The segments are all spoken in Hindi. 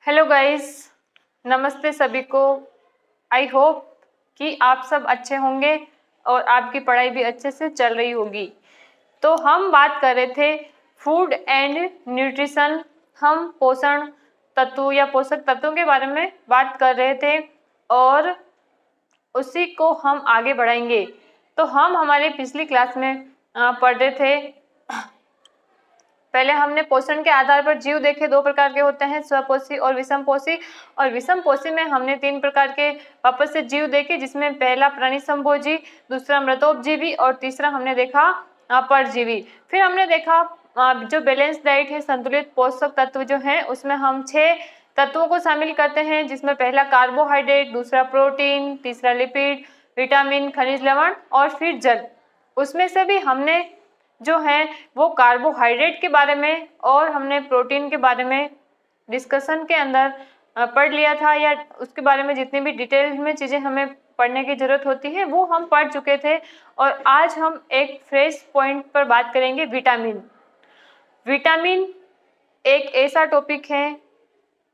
हेलो गाइस, नमस्ते सभी को। आई होप कि आप सब अच्छे होंगे और आपकी पढ़ाई भी अच्छे से चल रही होगी। तो हम बात कर रहे थे फूड एंड न्यूट्रिशन। हम पोषण तत्व या पोषक तत्वों के बारे में बात कर रहे थे और उसी को हम आगे बढ़ाएंगे। तो हम हमारे पिछली क्लास में पढ़ रहे थे। पहले हमने पोषण के आधार पर जीव देखे, दो प्रकार के होते हैं, स्वपोषी और विषमपोषी। और विषमपोषी में हमने तीन प्रकार के वापस से जीव देखे, जिसमें पहला प्राणी संभोजी, दूसरा मृतोपजीवी और तीसरा हमने देखा परजीवी। फिर हमने देखा जो बैलेंस डाइट है, संतुलित पोषक तत्व जो है, उसमें हम 6 तत्वों को शामिल करते हैं, जिसमें पहला कार्बोहाइड्रेट, दूसरा प्रोटीन, तीसरा लिपिड, विटामिन, खनिज लवण और फिर जल। उसमें से भी हमने जो है वो कार्बोहाइड्रेट के बारे में और हमने प्रोटीन के बारे में डिस्कशन के अंदर पढ़ लिया था, या उसके बारे में जितनी भी डिटेल में चीज़ें हमें पढ़ने की ज़रूरत होती है वो हम पढ़ चुके थे। और आज हम एक फ्रेश पॉइंट पर बात करेंगे, विटामिन। विटामिन एक ऐसा टॉपिक है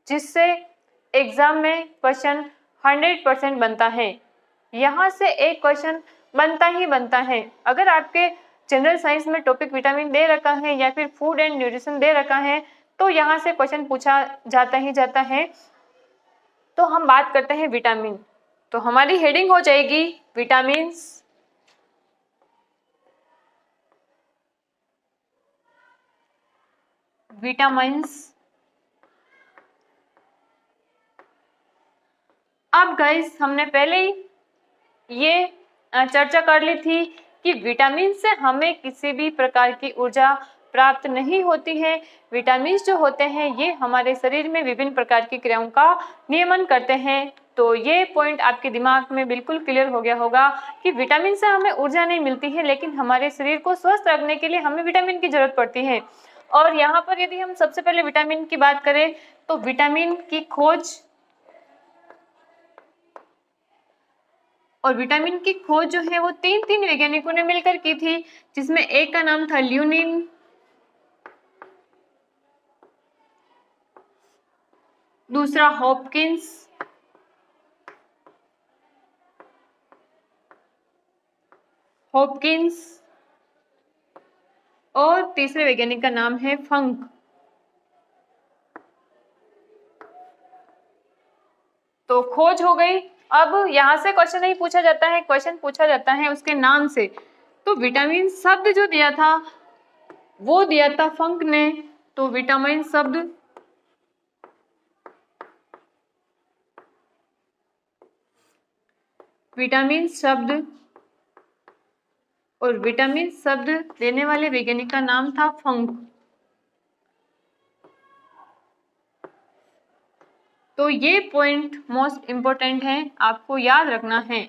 जिससे एग्ज़ाम में क्वेश्चन 100% बनता है। यहाँ से एक क्वेश्चन बनता ही बनता है। अगर आपके जनरल साइंस में टॉपिक विटामिन दे रखा है या फिर फूड एंड न्यूट्रिशन दे रखा है तो यहाँ से क्वेश्चन पूछा जाता ही जाता है। तो हम बात करते हैं विटामिन। तो हमारी हेडिंग हो जाएगी विटामिन्स। विटामिन्स। अब गाइस, हमने पहले ही ये चर्चा कर ली थी कि विटामिन से हमें किसी भी प्रकार की ऊर्जा प्राप्त नहीं होती है। विटामिन जो होते हैं ये हमारे शरीर में विभिन्न प्रकार की क्रियाओं का नियमन करते हैं। तो ये पॉइंट आपके दिमाग में बिल्कुल क्लियर हो गया होगा कि विटामिन से हमें ऊर्जा नहीं मिलती है, लेकिन हमारे शरीर को स्वस्थ रखने के लिए हमें विटामिन की जरूरत पड़ती है। और यहाँ पर यदि हम सबसे पहले विटामिन की बात करें तो विटामिन की खोज जो है वो तीन वैज्ञानिकों ने मिलकर की थी, जिसमें एक का नाम था ल्यूनिन, दूसरा हॉपकिंस और तीसरे वैज्ञानिक का नाम है फंक। तो खोज हो गई। अब यहाँ से क्वेश्चन नहीं पूछा जाता है, क्वेश्चन पूछा जाता है उसके नाम से। तो विटामिन शब्द जो दिया था वो दिया था फंक ने। तो विटामिन शब्द और विटामिन शब्द देने वाले वैज्ञानिक का नाम था फंक। तो ये पॉइंट मोस्ट इंपॉर्टेंट है, आपको याद रखना है।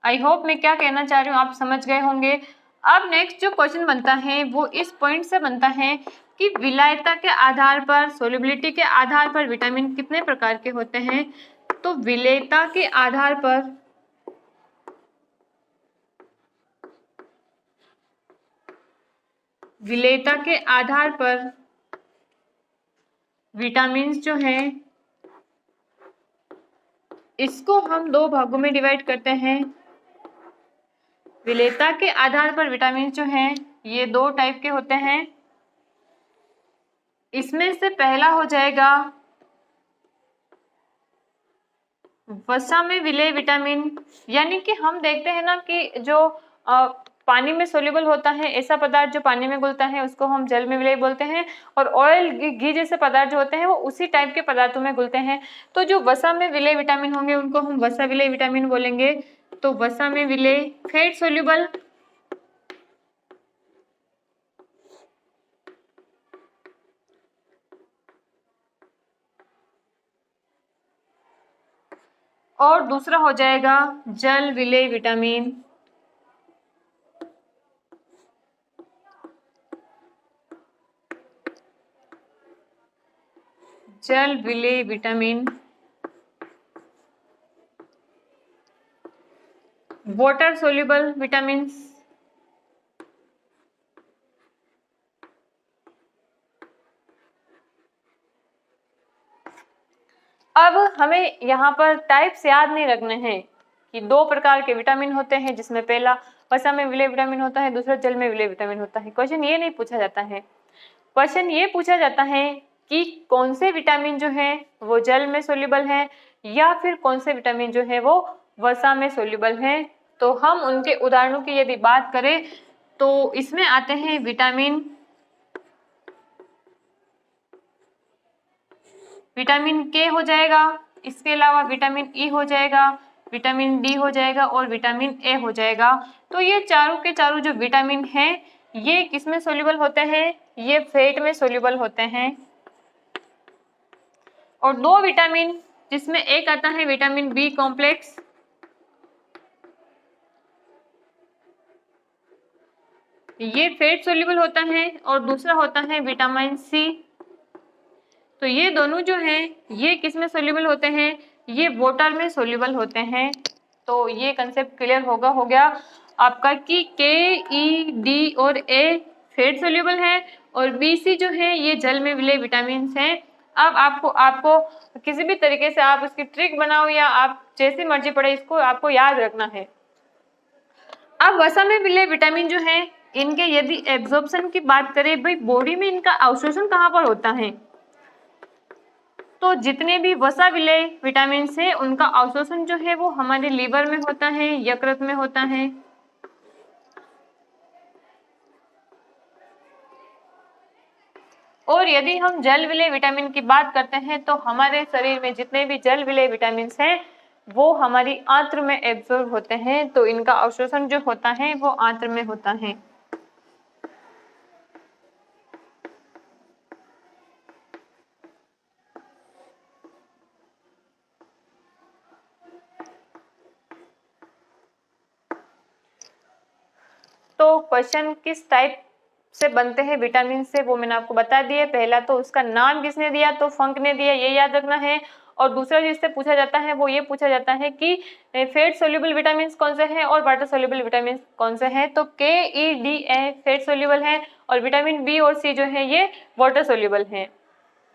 आई होप मैं क्या कहना चाह रही हूँ आप समझ गए होंगे। अब नेक्स्ट जो क्वेश्चन बनता है वो इस पॉइंट से बनता है कि विलायता के आधार पर, सोल्युबिलिटी के आधार पर विटामिन कितने प्रकार के होते हैं। तो विलेयता के आधार पर विटामिन जो हैं इसको हम 2 भागों में डिवाइड करते हैं। विलेयता के आधार पर विटामिन जो हैं ये 2 टाइप के होते हैं। इसमें से पहला हो जाएगा वसा में विलेय विटामिन, यानी कि हम देखते हैं ना कि जो पानी में सोल्यूबल होता है, ऐसा पदार्थ जो पानी में घुलता है उसको हम जल में विलेय बोलते हैं, और ऑयल, घी जैसे पदार्थ जो होते हैं वो उसी टाइप के पदार्थों में घुलते हैं। तो जो वसा में विलेय विटामिन होंगे उनको हम वसा विलेय विटामिन बोलेंगे। तो वसा में विलेय फैट सोल्यूबल, और दूसरा हो जाएगा जल विलेय विटामिन। जल विलेय विटामिन, वाटर सोल्यूबल विटामिन्स, अब हमें यहाँ पर टाइप्स याद नहीं रखने हैं कि दो प्रकार के विटामिन होते हैं, जिसमें पहला वसा में विलय विटामिन होता है, दूसरा जल में विलय विटामिन होता है। क्वेश्चन ये नहीं पूछा जाता है, क्वेश्चन ये पूछा जाता है कि कौन से विटामिन जो है वो जल में सोल्यूबल है या फिर कौन से विटामिन जो है वो वसा में सोल्यूबल है। तो हम उनके उदाहरणों की यदि बात करें तो इसमें आते हैं विटामिन के हो जाएगा, इसके अलावा विटामिन ई हो जाएगा, विटामिन डी हो जाएगा और विटामिन ए हो जाएगा। तो ये चारों के चारों जो विटामिन हैं ये किस में सोल्यूबल होते हैं, ये फैट में सोल्यूबल होते हैं। और दो विटामिन जिसमें एक आता है विटामिन बी कॉम्प्लेक्स, ये फैट सोल्यूबल होता है, और दूसरा होता है विटामिन सी। तो ये दोनों जो हैं ये किस में सोल्यूबल होते हैं, ये वाटर में सोल्यूबल होते हैं। तो ये कंसेप्ट क्लियर हो गया आपका कि के ई डी और ए फैट सोल्यूबल है और बी सी जो है ये जल में विलय विटामिन हैं। अब आपको किसी भी तरीके से आप उसकी ट्रिक बनाओ या आप जैसी मर्जी पढ़े, इसको आपको याद रखना है। अब वसा में विलय विटामिन जो है इनके यदि एब्जॉर्प्शन की बात करें, भाई बॉडी में इनका अवशोषण कहाँ पर होता है, तो जितने भी वसा विलय विटामिन है उनका अवशोषण जो है वो हमारे लीवर में होता है, यकृत में होता है। और यदि हम जल विलय विटामिन की बात करते हैं तो हमारे शरीर में जितने भी जल विलय विटामिन हैं वो हमारी आंत्र में एब्जॉर्ब होते हैं, तो इनका अवशोषण जो होता है वो आंत्र में होता है। तो क्वेश्चन किस टाइप से बनते हैं विटामिन से वो मैंने आपको बता दिया। पहला तो उसका नाम किसने दिया, तो फंक ने दिया, ये याद रखना है। और दूसरा जिससे पूछा जाता है वो ये पूछा जाता है कि फैट सोल्यूबल विटामिन कौन से हैं और वाटर सोल्यूबल विटामिन कौन से हैं। तो के E D A fat soluble है और विटामिन बी और सी जो है ये वाटर सोल्यूबल है।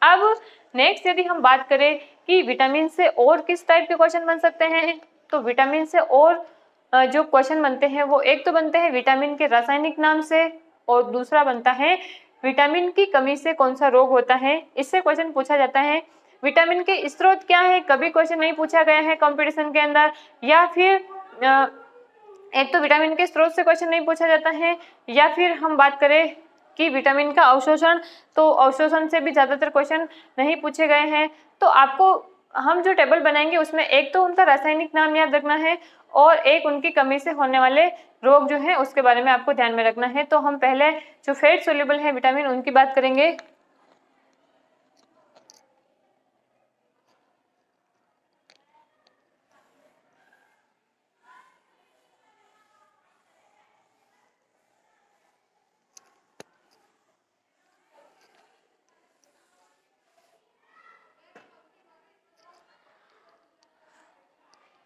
अब नेक्स्ट यदि हम बात करें कि विटामिन से और किस टाइप के क्वेश्चन बन सकते हैं, तो विटामिन से और जो क्वेश्चन बनते हैं वो एक तो बनते हैं विटामिन के रासायनिक नाम से और दूसरा बनता है विटामिन की कमी से कौन सा रोग होता है। इससे क्वेश्चन पूछा जाता है विटामिन के स्रोत क्या है, कभी क्वेश्चन नहीं पूछा गया है कंपटीशन के अंदर, या फिर एक तो विटामिन के स्रोत से क्वेश्चन नहीं पूछा जाता है, या फिर हम बात करें कि विटामिन का अवशोषण, तो अवशोषण से भी ज्यादातर क्वेश्चन नहीं पूछे गए हैं। तो आपको हम जो टेबल बनाएंगे उसमें एक तो उनका रासायनिक नाम याद रखना है और एक उनकी कमी से होने वाले रोग जो है उसके बारे में आपको ध्यान में रखना है। तो हम पहले जो फैट सोल्यूबल है विटामिन उनकी बात करेंगे।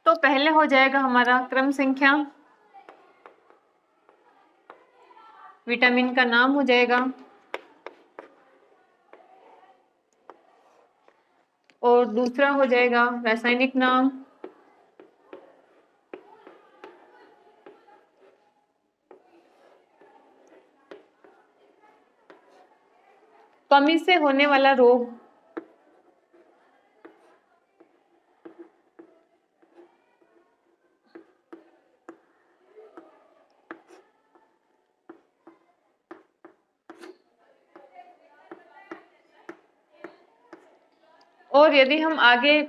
तो पहले हो जाएगा हमारा क्रम संख्या, विटामिन का नाम हो जाएगा और दूसरा हो जाएगा रासायनिक नाम, कमी से होने वाला रोग, और यदि हम आगे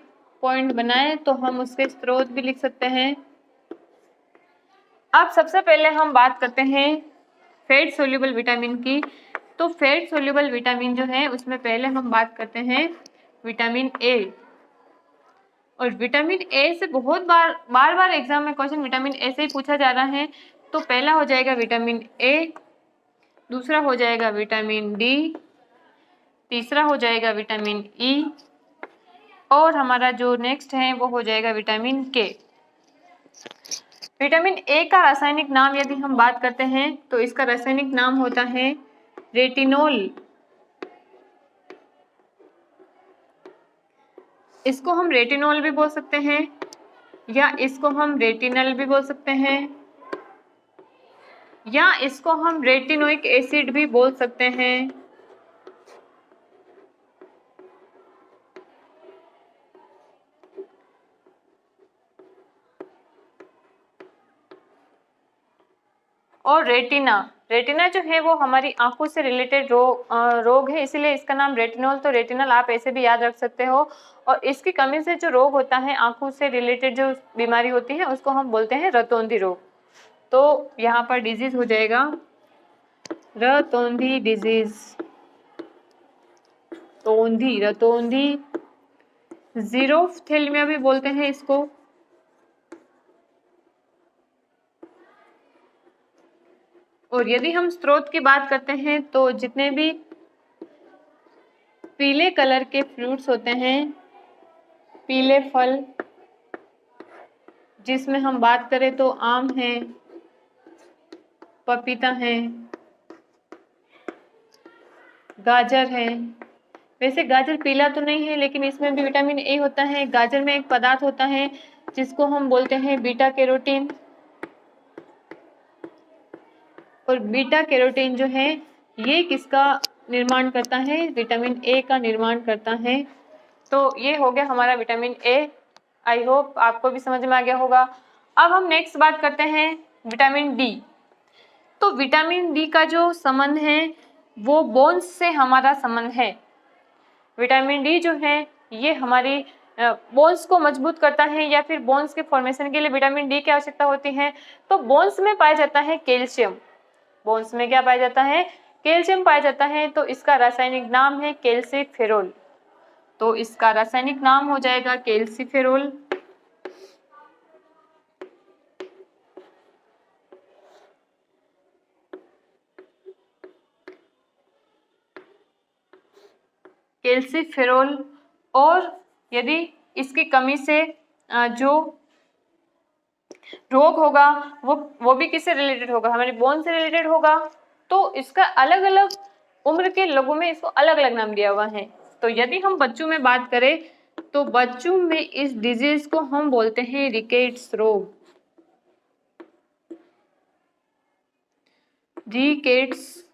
पॉइंट बनाएं तो हम उसके स्रोत भी लिख सकते हैं। अब सबसे पहले हम बात करते हैं फैट सोल्यूबल विटामिन की। तो फैट सोल्यूबल विटामिन जो है उसमें पहले हम बात करते हैं विटामिन ए। और विटामिन ए से बहुत बार एग्जाम में क्वेश्चन विटामिन ए से ही पूछा जा रहा है। तो पहला हो जाएगा विटामिन ए, दूसरा हो जाएगा विटामिन डी, तीसरा हो जाएगा विटामिन ई और हमारा जो नेक्स्ट है वो हो जाएगा विटामिन के। विटामिन ए का रासायनिक नाम यदि हम बात करते हैं तो इसका रासायनिक नाम होता है रेटिनोल। इसको हम रेटिनॉल भी बोल सकते हैं, या इसको हम रेटिनल भी बोल सकते हैं, या इसको हम रेटिनोइक एसिड भी बोल सकते हैं। और रेटिना, रेटिना जो है वो हमारी आंखों से रिलेटेड रोग है, इसीलिए इसका नाम रेटिनॉल। तो रेटिनल आप ऐसे भी याद रख सकते हो। और इसकी कमी से जो रोग होता है, आंखों से रिलेटेड जो बीमारी होती है, उसको हम बोलते हैं रतौंधी रोग। तो यहाँ पर डिजीज हो जाएगा रतौंधी डिजीज, तोंधी, रतौंधी, जीरोफ्थेल्मिया भी बोलते हैं इसको। और यदि हम स्रोत की बात करते हैं तो जितने भी पीले कलर के फ्रूट्स होते हैं, पीले फल, जिसमें हम बात करें तो आम है, पपीता है, गाजर है। वैसे गाजर पीला तो नहीं है, लेकिन इसमें भी विटामिन ए होता है। गाजर में एक पदार्थ होता है जिसको हम बोलते हैं बीटा कैरोटीन। और बीटा कैरोटीन जो है ये किसका निर्माण करता है? विटामिन ए का निर्माण करता है। तो ये हो गया हमारा विटामिन ए। आई होप आपको भी समझ में आ गया होगा। अब हम नेक्स्ट बात करते हैं विटामिन डी। तो विटामिन डी का जो संबंध है वो बोन्स से हमारा संबंध है। विटामिन डी जो है ये हमारी बोन्स को मजबूत करता है, या फिर बोन्स के फॉर्मेशन के लिए विटामिन डी की आवश्यकता होती है। तो बोन्स में पाया जाता है कैल्शियम। बोन्स में क्या पाया जाता है? कैल्शियम पाया जाता है। तो इसका रासायनिक नाम है कैल्सीफेरोल। तो इसका रासायनिक नाम हो जाएगा कैल्सीफेरोल। कैल्सीफेरोल। और यदि इसकी कमी से जो रोग होगा वो भी किससे रिलेटेड होगा? हमारे बोन से रिलेटेड होगा। तो इसका अलग अलग उम्र के लोगों में इसको अलग अलग नाम दिया हुआ है। तो यदि हम बच्चों में बात करें तो बच्चों में इस डिजीज को हम बोलते हैं रिकेट्स रोग। रिकेट्स,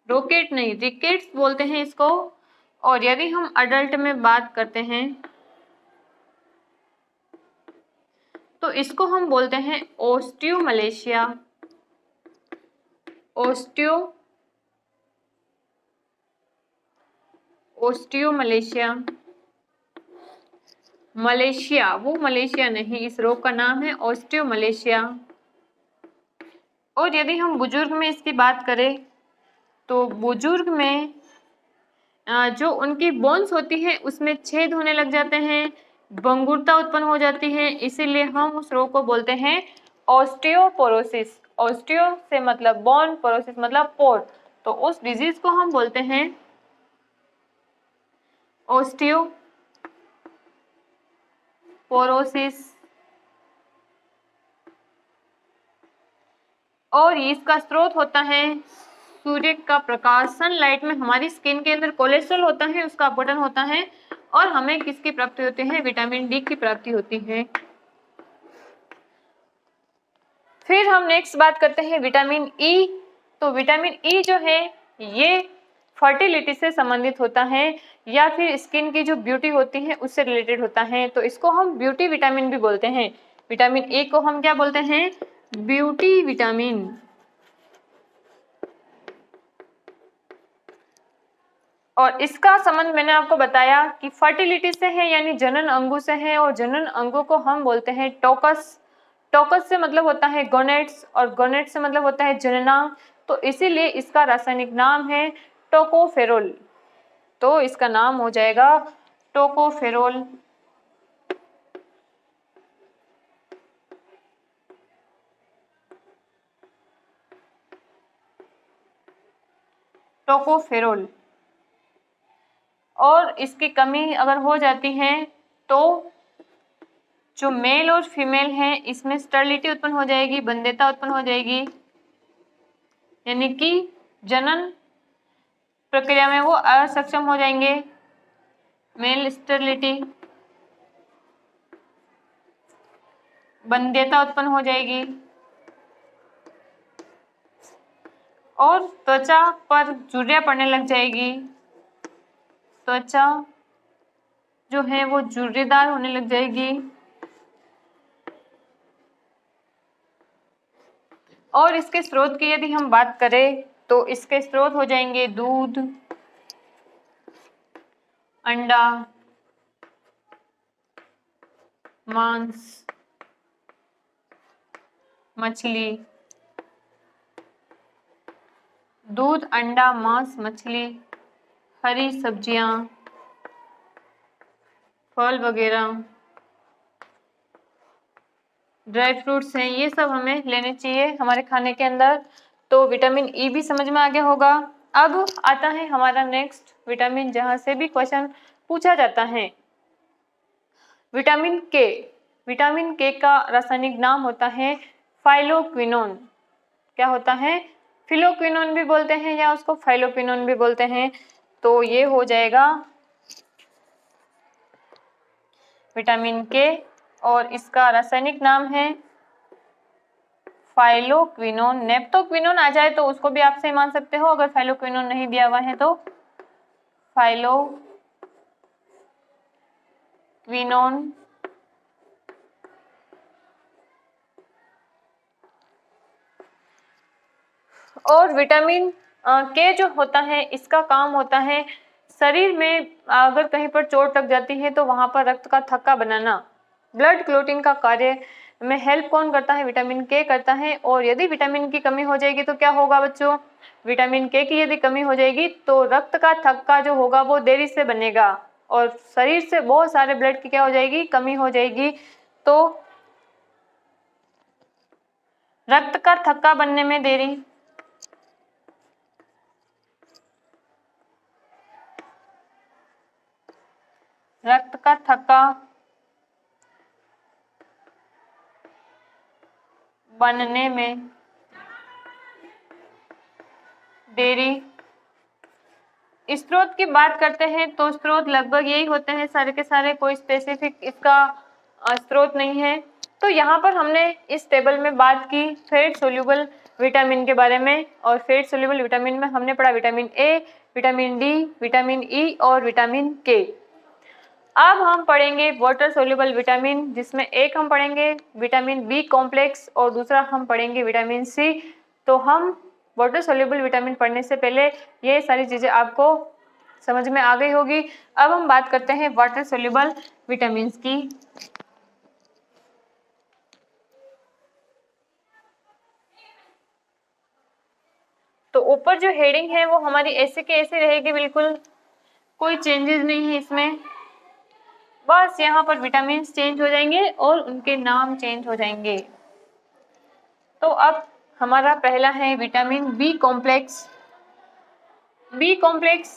रोकेट नहीं, रिकेट्स बोलते हैं इसको। और यदि हम अडल्ट में बात करते हैं तो इसको हम बोलते हैं ओस्टियोमलेशिया। ओस्टियोमलेशिया। मलेशिया, वो मलेशिया नहीं, इस रोग का नाम है ओस्टियोमलेशिया। और यदि हम बुजुर्ग में इसकी बात करें तो बुजुर्ग में जो उनकी बोन्स होती है उसमें छेद होने लग जाते हैं, भंगुरता उत्पन्न हो जाती है, इसीलिए हम उस रोग को बोलते हैं ऑस्टियोपोरोसिस। ऑस्टियो से मतलब बोन, पोरोसिस मतलब पोर। तो उस डिजीज को हम बोलते हैं ऑस्टियोपोरोसिस। और इसका स्रोत होता है सूर्य का प्रकाश। सनलाइट में हमारी स्किन के अंदर कोलेस्ट्रॉल होता है, उसका अपघटन होता है, और हमें किसकी प्राप्ति होती है? विटामिन डी की प्राप्ति होती है। फिर हम नेक्स्ट बात करते हैं विटामिन ई। तो विटामिन ई जो है ये फर्टिलिटी से संबंधित होता है, या फिर स्किन की जो ब्यूटी होती है उससे रिलेटेड होता है। तो इसको हम ब्यूटी विटामिन भी बोलते हैं। विटामिन ए को हम क्या बोलते हैं? Beauty vitamin. और इसका संबंध मैंने आपको बताया कि फर्टिलिटी से है, यानी जनन अंगों से है। और जनन अंगों को हम बोलते हैं टोकस। टोकस से मतलब होता है गोनेट्स, और गोनेट्स से मतलब होता है जननांग। तो इसीलिए इसका रासायनिक नाम है टोकोफेरोल। तो इसका नाम हो जाएगा टोकोफेरोल। टोकोफेरोल। और इसकी कमी अगर हो जाती है तो जो मेल और फीमेल है इसमें स्टर्लिटी उत्पन्न हो जाएगी, बंध्यता उत्पन्न हो जाएगी, यानी कि जनन प्रक्रिया में वो असक्षम हो जाएंगे। मेल स्टेरिलिटी, वंध्यता उत्पन्न हो जाएगी और त्वचा पर झुर्रियां पड़ने लग जाएगी। त्वचा जो है वो झुर्रीदार होने लग जाएगी और इसके स्रोत की यदि हम बात करें तो इसके स्रोत हो जाएंगे दूध, अंडा, मांस, मछली। दूध, अंडा, मांस, मछली, हरी सब्जियां, फल वगैरह, ड्राई फ्रूट्स हैं, ये सब हमें लेने चाहिए हमारे खाने के अंदर। तो विटामिन ई भी समझ में आ गया होगा। अब आता है हमारा नेक्स्ट विटामिन, जहां से भी क्वेश्चन पूछा जाता है। विटामिन के। विटामिन के का रासायनिक नाम होता है फाइलोक्विनोन। क्या होता है? फिलोक्विनोन भी बोलते हैं या उसको फाइलोक्विनोन भी बोलते हैं। तो ये हो जाएगा विटामिन के और इसका रासायनिक नाम है फाइलोक्विनोन। नेप्टोक्विनोन आ जाए तो उसको भी आप सही मान सकते हो, अगर फाइलोक्विनोन नहीं दिया हुआ है तो फाइलोक्विनोन। और विटामिन के जो होता है इसका काम होता है शरीर में अगर कहीं पर चोट लग जाती है तो वहां पर रक्त का थक्का बनाना, ब्लड क्लोटिंग का कार्य में हेल्प कौन करता है? विटामिन के करता है। और यदि विटामिन की कमी हो जाएगी तो क्या होगा बच्चों? विटामिन के की यदि कमी हो जाएगी तो रक्त का थक्का जो होगा वो देरी से बनेगा और शरीर से बहुत सारे ब्लड की क्या हो जाएगी? कमी हो जाएगी। तो रक्त का थक्का बनने में देरी, रक्त का थक्का बनने में देरी। स्रोत की बात करते हैं तो स्रोत लगभग यही होते हैं सारे के सारे, कोई स्पेसिफिक इसका स्रोत नहीं है। तो यहाँ पर हमने इस टेबल में बात की फैट सोल्यूबल विटामिन के बारे में और फैट सोल्यूबल विटामिन में हमने पढ़ा vitamin A, vitamin D, vitamin E और विटामिन के। अब हम पढ़ेंगे वाटर सोल्यूबल विटामिन, जिसमें एक हम पढ़ेंगे विटामिन बी कॉम्प्लेक्स और दूसरा हम पढ़ेंगे विटामिन सी। तो हम वाटर सोल्यूबल विटामिन पढ़ने से पहले ये सारी चीजें आपको समझ में आ गई होगी। अब हम बात करते हैं वाटर सोल्यूबल विटामिन की। तो ऊपर जो हेडिंग है वो हमारी ऐसे के ऐसे रहेगी, बिल्कुल कोई चेंजेस नहीं है इसमें, बस यहाँ पर विटामिन चेंज हो जाएंगे और उनके नाम चेंज हो जाएंगे। तो अब हमारा पहला है vitamin B complex. B complex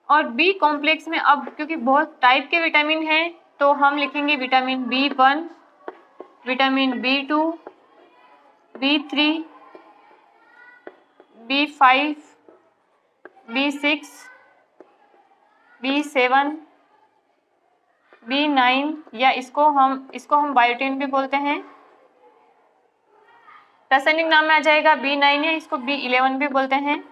और बी कॉम्प्लेक्स में अब क्योंकि बहुत टाइप के विटामिन हैं तो हम लिखेंगे vitamin B1, vitamin बी2, B3, B5, B6, बी7, बी9 या इसको हम बायोटिन भी बोलते हैं, रासायनिक नाम में आ जाएगा बी9 या इसको बी11 भी बोलते हैं।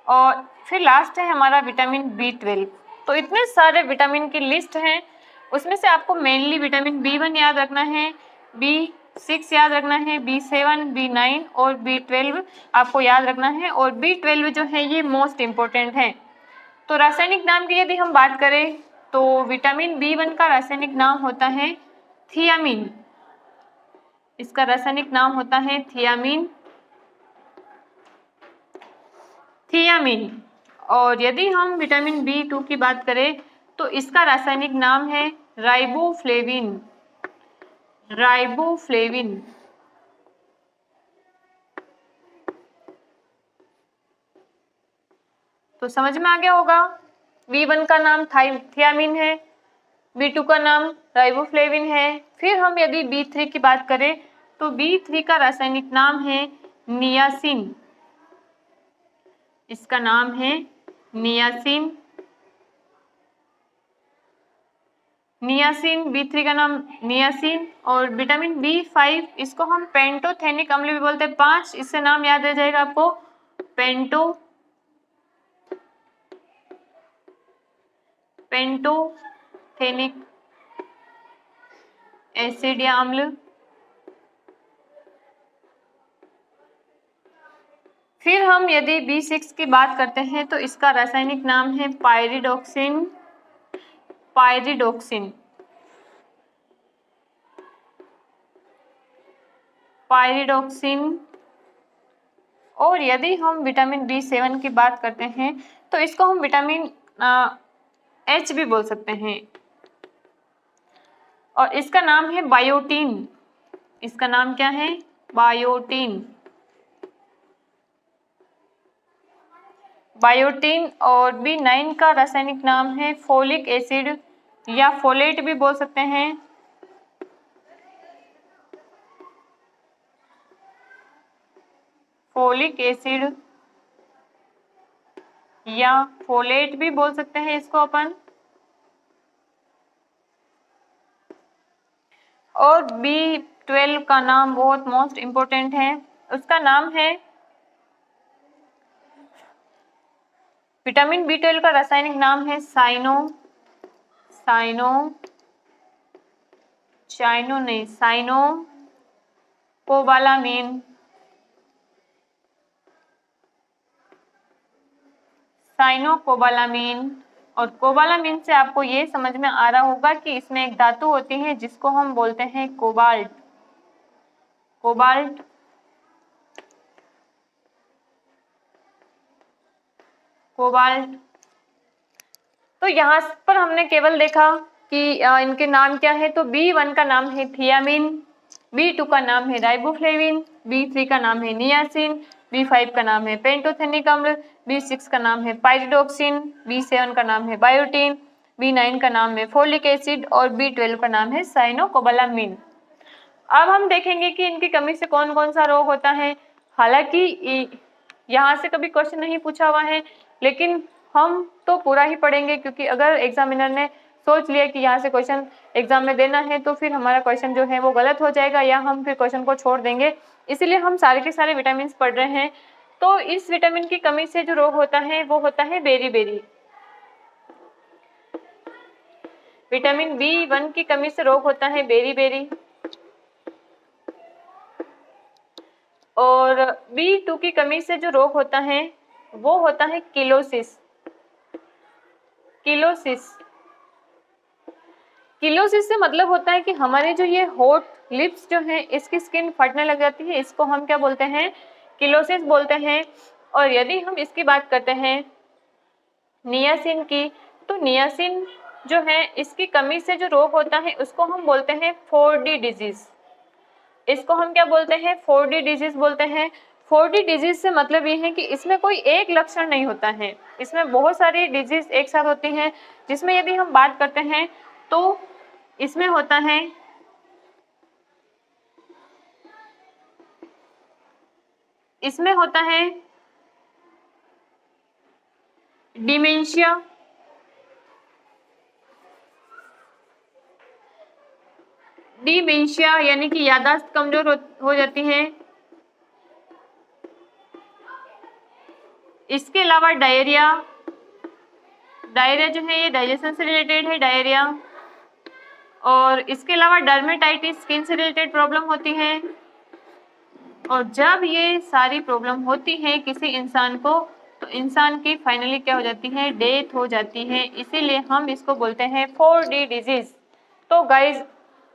और फिर लास्ट है हमारा विटामिन बी12। तो इतने सारे विटामिन की लिस्ट है, उसमें से आपको मेनली विटामिन बी1 याद रखना है, बी6 याद रखना है, बी7, बी9 और बी12 आपको याद रखना है। और बी12 जो है ये मोस्ट इम्पोर्टेंट है। तो रासायनिक नाम की यदि हम बात करें तो विटामिन बी1 का रासायनिक नाम होता है थियामिन। इसका रासायनिक नाम होता है थियामिन। और यदि हम विटामिन बी2 की बात करें तो इसका रासायनिक नाम है राइबोफ्लेविन। तो समझ में आ गया होगा, बी1 का नाम थियामिन है, बी2 का नाम राइबोफ्लेविन है। फिर हम यदि बी3 की बात करें तो बी3 का रासायनिक नाम है नियासिन। इसका नाम है नियासिन। नियासिन, B3 का नाम नियासिन। और विटामिन B5 इसको हम पेंटोथेनिक अम्ल भी बोलते हैं। 5 इससे नाम याद रह जाएगा आपको, पेंटोथेनिक एसिड या अम्ल। फिर हम यदि B6 की बात करते हैं तो इसका रासायनिक नाम है पायरिडोक्सिन, पायरिडोक्सिन, पायरिडोक्सिन। और यदि हम विटामिन B7 की बात करते हैं तो इसको हम विटामिन H भी बोल सकते हैं, और इसका नाम है बायोटीन। इसका नाम क्या है? Biotin, biotin. और B9 का रासायनिक नाम है फोलिक एसिड या फोलेट भी बोल सकते हैं, फोलिक एसिड या फोलेट भी बोल सकते हैं इसको अपन। और B12 का नाम बहुत मोस्ट इम्पोर्टेंट है, उसका नाम है, विटामिन B12 का रासायनिक नाम है साइनोकोबालामीन, साइनोकोबालामीन। और कोबालामीन से आपको ये समझ में आ रहा होगा कि इसमें एक धातु होती है जिसको हम बोलते हैं कोबाल्ट, कोबाल्ट। कोबाल्ट। तो यहाँ पर हमने केवल देखा कि इनके नाम क्या है। तो B1 का नाम है थियामिन, B2 का नाम है राइबोफ्लेविन, B3 का नाम है नियासिन, B5 का नाम है पेंटोथेनिक अम्ल, B6 का नाम है पायरिडोक्सिन, B7 का नाम है बायोटीन, B9 का नाम है फोलिक एसिड और B12 का नाम है साइनोकोबालामीन। अब हम देखेंगे कि इनकी कमी से कौन कौन सा रोग होता है। हालांकि यहाँ से कभी क्वेश्चन नहीं पूछा हुआ है, लेकिन हम तो पूरा ही पढ़ेंगे, क्योंकि अगर एग्जामिनर ने सोच लिया कि यहाँ से क्वेश्चन एग्जाम में देना है तो फिर हमारा क्वेश्चन जो है वो गलत हो जाएगा या हम फिर क्वेश्चन को छोड़ देंगे। इसीलिए हम सारे के सारे विटामिन पढ़ रहे हैं। तो इस विटामिन की कमी से जो रोग होता है वो होता है बेरी। विटामिन B1 की कमी से रोग होता है बेरी। और B2 की कमी से जो रोग होता है वो होता है किलोसिस। किलोसिस से मतलब होता है कि हमारे जो ये होठ लिप्स जो है इसकी स्किन फटने लग जाती है, इसको हम क्या बोलते हैं? किलोसिस बोलते हैं। और यदि हम इसकी बात करते हैं नियासिन की, तो नियासिन जो है इसकी कमी से जो रोग होता है उसको हम बोलते हैं 4D डिजीज। इसको हम क्या बोलते हैं? 4D डिजीज बोलते हैं। 4D डिजीज से मतलब ये है कि इसमें कोई एक लक्षण नहीं होता है, इसमें बहुत सारी डिजीज एक साथ होती हैं। जिसमें यदि हम बात करते हैं तो इसमें होता है डिमेंशिया, यानी कि याददाश्त कमजोर हो जाती है। इसके अलावा डायरिया जो है ये डाइजेशन से रिलेटेड है, डायरिया। और इसके अलावा डर्मेटाइटिस, स्किन से रिलेटेड प्रॉब्लम होती है। और जब ये सारी प्रॉब्लम होती है किसी इंसान को, तो इंसान की फाइनली क्या हो जाती है? डेथ हो जाती है। इसीलिए हम इसको बोलते हैं 4D डिजीज। तो गाइज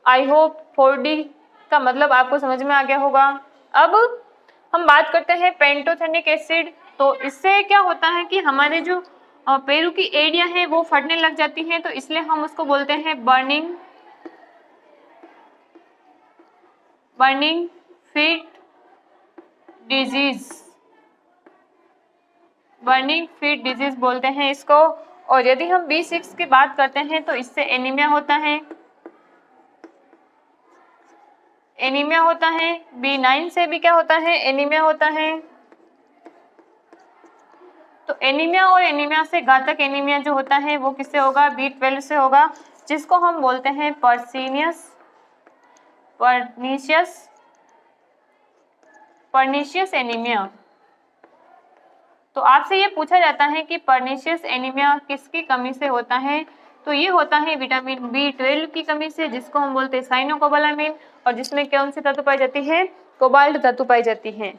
आई होप 4D का मतलब आपको समझ में आ गया होगा। अब हम बात करते हैं पेंटोथेनिक एसिड। तो इससे क्या होता है कि हमारे जो पैरों की एड़ियां है वो फटने लग जाती हैं, तो इसलिए हम उसको बोलते हैं burning feet disease, burning feet disease बोलते हैं इसको। और यदि हम B6 की बात करते हैं तो इससे एनीमिया होता है, B9 से भी क्या होता है? एनीमिया होता है। तो एनीमिया और एनीमिया से घातक एनीमिया जो होता है वो किससे होगा? B12 से होगा। जिसको हम बोलते हैं पर्नीशियस एनीमिया। तो आपसे ये पूछा जाता है कि पर्नीशियस एनीमिया किसकी कमी से होता है, तो ये होता है विटामिन B12 की कमी से, जिसको हम बोलते हैं साइनोकोबालामिन, और जिसमें कौन सी धातु पाई जाती है, कोबाल्ट धातु पाई जाती है।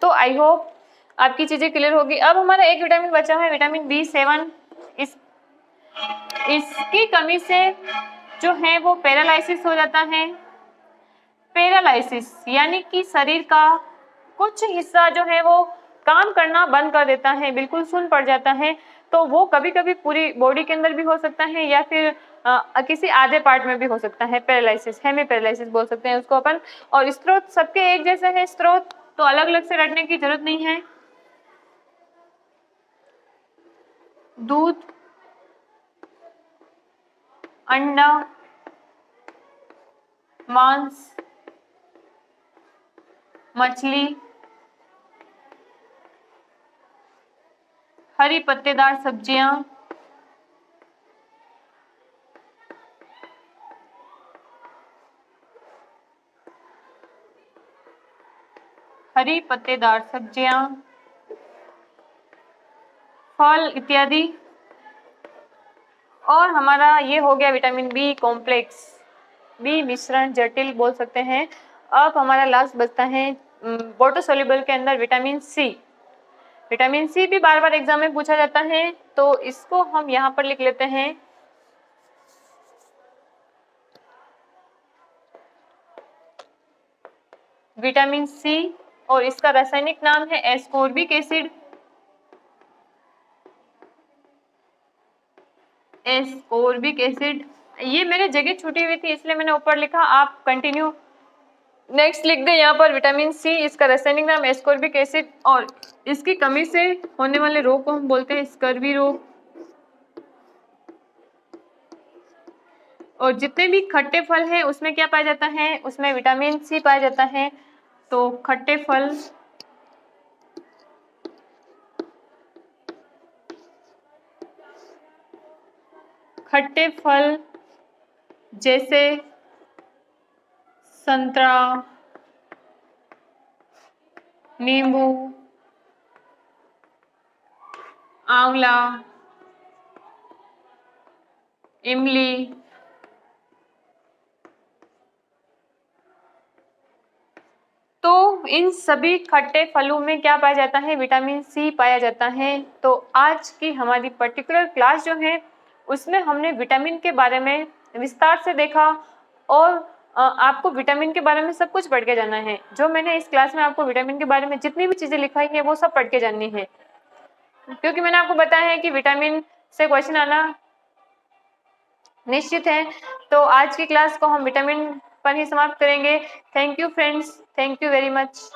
तो आई होप आपकी चीजें क्लियर होगी। अब हमारा एक विटामिन बचा है विटामिन B7। इसकी कमी से जो है वो पैरालाइसिस हो जाता है। पैरालाइसिस यानी कि शरीर का कुछ हिस्सा जो है वो काम करना बंद कर देता है, बिल्कुल सुन्न पड़ जाता है। तो वो कभी कभी पूरी बॉडी के अंदर भी हो सकता है या फिर किसी आधे पार्ट में भी हो सकता है। पैरालाइसिस, हेमी पैरालाइसिस बोल सकते हैं उसको अपन। और स्रोत सबके एक जैसे है स्रोत, तो अलग अलग से रटने की जरूरत नहीं है। दूध, अंडा, मांस, मछली, हरी पत्तेदार सब्जियां, हरी पत्तेदार सब्जियां, फल इत्यादि। और हमारा ये हो गया विटामिन बी कॉम्प्लेक्स, बी मिश्रण जटिल बोल सकते हैं। अब हमारा लास्ट बचता है वाटर सोल्यूबल के अंदर विटामिन सी। विटामिन सी भी बार बार एग्जाम में पूछा जाता है, तो इसको हम यहाँ पर लिख लेते हैं विटामिन सी, और इसका रासायनिक नाम है एस्कोर्बिक एसिड। एस्कोर्बिक एसिड, ये मेरे जगह छूटी हुई थी इसलिए मैंने ऊपर लिखा, आप कंटिन्यू नेक्स्ट लिख दे यहाँ पर विटामिन सी, इसका रासायनिक नाम एस्कोर्बिक एसिड, और इसकी कमी से होने वाले रोग को हम बोलते हैं स्कर्वी रोग। और जितने भी खट्टे फल हैं उसमें क्या पाया जाता है, उसमें विटामिन सी पाया जाता है। तो खट्टे फल जैसे संतरा, नींबू, आंवला, इमली, तो इन सभी खट्टे फलों में क्या पाया जाता है, विटामिन सी पाया जाता है। तो आज की हमारी पर्टिकुलर क्लास जो है उसमें हमने विटामिन के बारे में विस्तार से देखा, और आपको विटामिन के बारे में सब कुछ पढ़ के जाना है। जो मैंने इस क्लास में आपको विटामिन के बारे में जितनी भी चीजें लिखाई है वो सब पढ़ के जाननी है, क्योंकि मैंने आपको बताया है कि विटामिन से क्वेश्चन आना निश्चित है। तो आज की क्लास को हम विटामिन पर ही समाप्त करेंगे। Thank you friends, thank you very much.